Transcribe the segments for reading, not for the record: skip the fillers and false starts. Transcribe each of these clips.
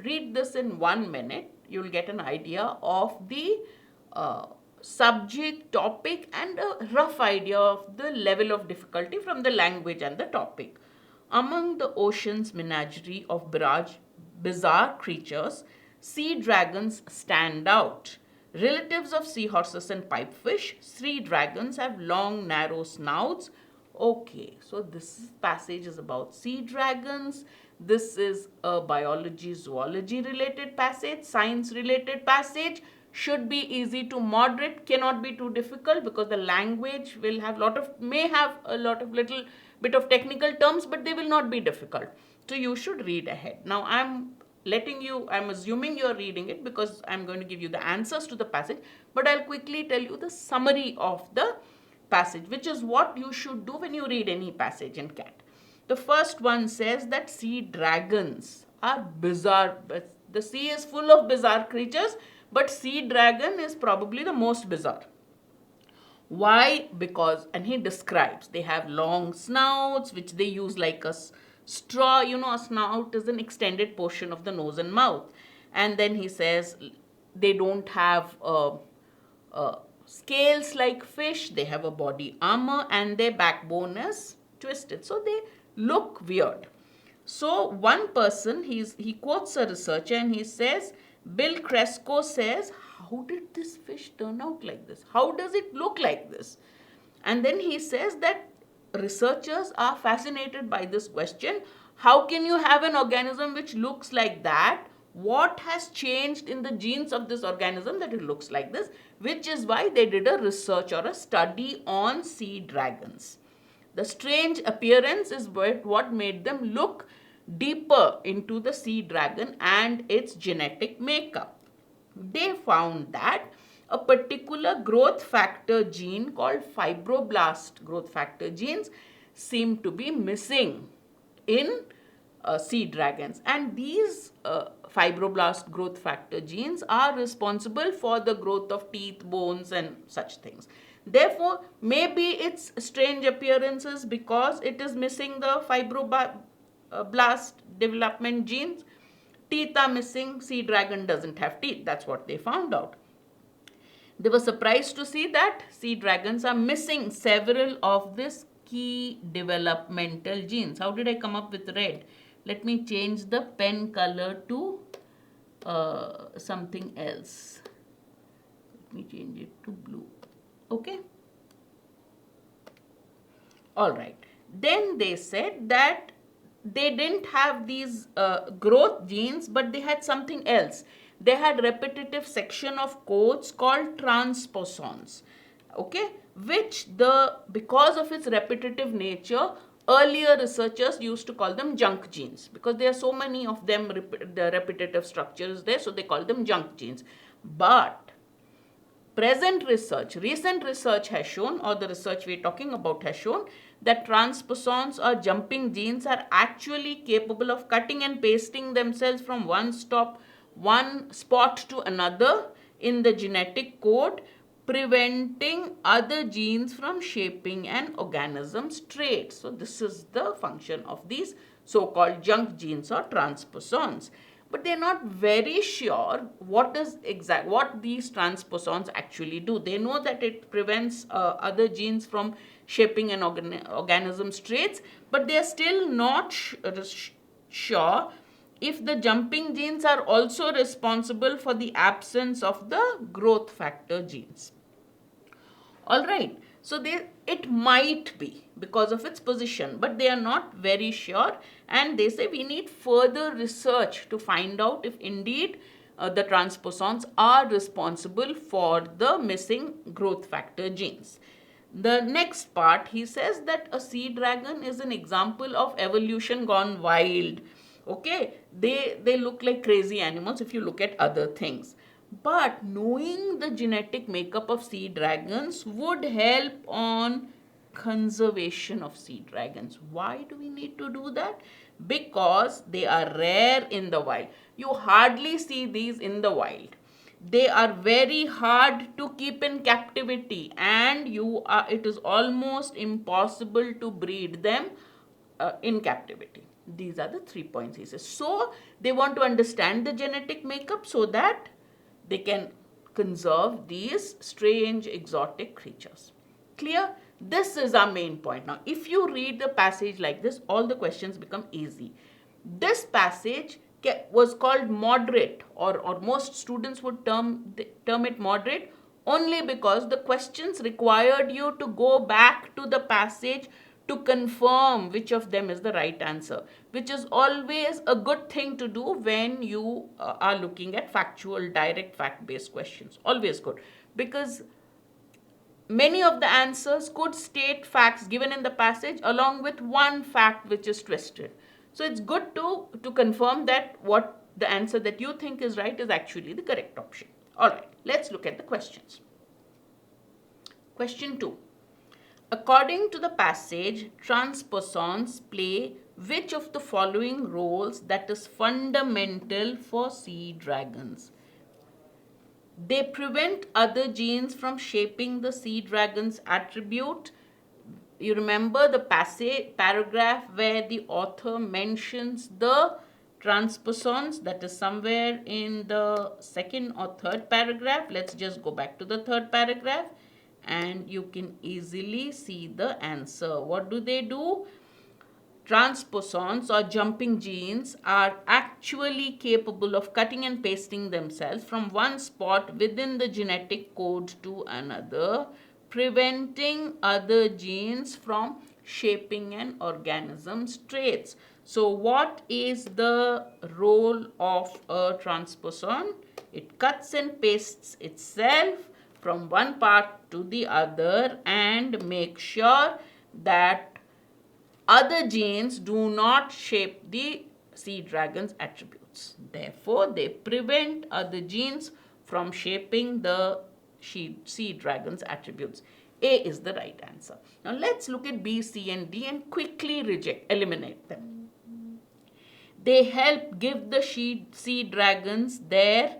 read this in 1 minute. You'll get an idea of the subject, topic, and a rough idea of the level of difficulty from the language and the topic. Among the ocean's menagerie of bizarre creatures, sea dragons stand out. Relatives of seahorses and pipefish, sea dragons have long, narrow snouts. Okay, so this passage is about sea dragons. This is a biology, zoology related passage, science related passage. Should be easy to moderate, cannot be too difficult, because the language will have may have a lot of little bit of technical terms, but they will not be difficult. So you should read ahead. Now I'm assuming you're reading it because I'm going to give you the answers to the passage, but I'll quickly tell you the summary of the passage, which is what you should do when you read any passage in CAT. The first one says that sea dragons are bizarre. The sea is full of bizarre creatures, but sea dragon is probably the most bizarre. Why? Because, and he describes, they have long snouts, which they use like a straw. You know, a snout is an extended portion of the nose and mouth. And then he says they don't have scales like fish. They have a body armor and their backbone is twisted. So they look weird. So one person, he quotes a researcher and he says, Bill Cresco says, how did this fish turn out like this? How does it look like this? And then he says that researchers are fascinated by this question. How can you have an organism which looks like that? What has changed in the genes of this organism that it looks like this? Which is why they did a research or a study on sea dragons. The strange appearance is what made them look deeper into the sea dragon and its genetic makeup. They found that a particular growth factor gene called fibroblast growth factor genes seem to be missing in sea dragons, and these fibroblast growth factor genes are responsible for the growth of teeth, bones, and such things. Therefore, maybe it's strange appearances because it is missing the fibroblast development genes. Teeth are missing. Sea dragon doesn't have teeth. That's what they found out. They were surprised to see that sea dragons are missing several of these key developmental genes. How did I come up with red? Let me change the pen color to something else. Let me change it to blue. Okay. All right. Then they said that they didn't have these growth genes, but they had something else. They had repetitive section of codes called transposons. Okay, which because of its repetitive nature, earlier researchers used to call them junk genes, because there are so many of them, the repetitive structure is there, so they call them junk genes. But recent research has shown, or the research we're talking about has shown, that transposons or jumping genes are actually capable of cutting and pasting themselves from one spot to another in the genetic code, preventing other genes from shaping an organism's traits. So this is the function of these so-called junk genes or transposons. But they're not very sure what these transposons actually do. They know that it prevents other genes from shaping an organism's traits, but they are still not sure if the jumping genes are also responsible for the absence of the growth factor genes. All right, so it might be because of its position, but they are not very sure, and they say we need further research to find out if indeed the transposons are responsible for the missing growth factor genes. The next part, he says that a sea dragon is an example of evolution gone wild. Okay, they look like crazy animals if you look at other things. But knowing the genetic makeup of sea dragons would help on conservation of sea dragons. Why do we need to do that? Because they are rare in the wild. You hardly see these in the wild. They are very hard to keep in captivity, and it is almost impossible to breed them in captivity. These are the 3 points, he says. So they want to understand the genetic makeup so that they can conserve these strange exotic creatures. Clear? This is our main point. Now, if you read the passage like this, all the questions become easy. This passage was called moderate, or most students would term it moderate, only because the questions required you to go back to the passage to confirm which of them is the right answer, which is always a good thing to do when you are looking at factual, direct, fact-based questions. Always good, because many of the answers could state facts given in the passage along with one fact which is twisted. So it's good to confirm that what the answer that you think is right is actually the correct option. All right, let's look at the questions. Question 2. According to the passage, transposons play which of the following roles that is fundamental for sea dragons? They prevent other genes from shaping the sea dragon's attribute. You remember the paragraph where the author mentions the transposons, that is somewhere in the second or third paragraph. Let's just go back to the third paragraph and you can easily see the answer. What do? Transposons or jumping genes are actually capable of cutting and pasting themselves from one spot within the genetic code to another, preventing other genes from shaping an organism's traits. So what is the role of a transposon? It cuts and pastes itself from one part to the other and makes sure that other genes do not shape the sea dragon's attributes. Therefore, they prevent other genes from shaping the sea dragon's attributes. A is the right answer. Now let's look at B, C and D and quickly eliminate them. They help give the sea dragons their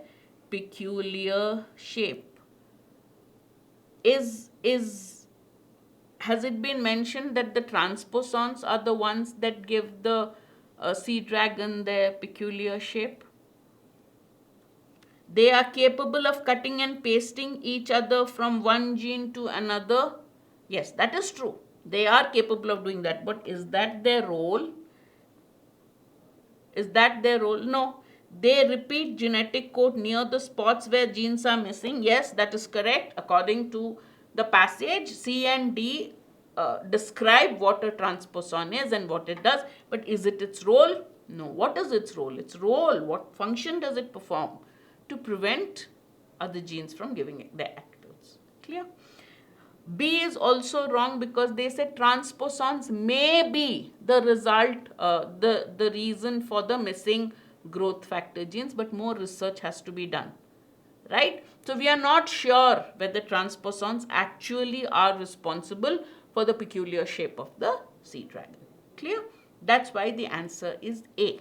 peculiar shape. Has it been mentioned that the transposons are the ones that give the sea dragon their peculiar shape? They are capable of cutting and pasting each other from one gene to another. Yes, that is true. They are capable of doing that. But is that their role? Is that their role? No. They repeat genetic code near the spots where genes are missing. Yes, that is correct. According to the passage, C and D describe what a transposon is and what it does. But is it its role? No. What is its role? Its role, what function does it perform? To prevent other genes from giving their attributes. Clear? B is also wrong because they said transposons may be the result, the reason for the missing growth factor genes, but more research has to be done, right? So we are not sure whether transposons actually are responsible for the peculiar shape of the sea dragon. Clear? That's why the answer is A.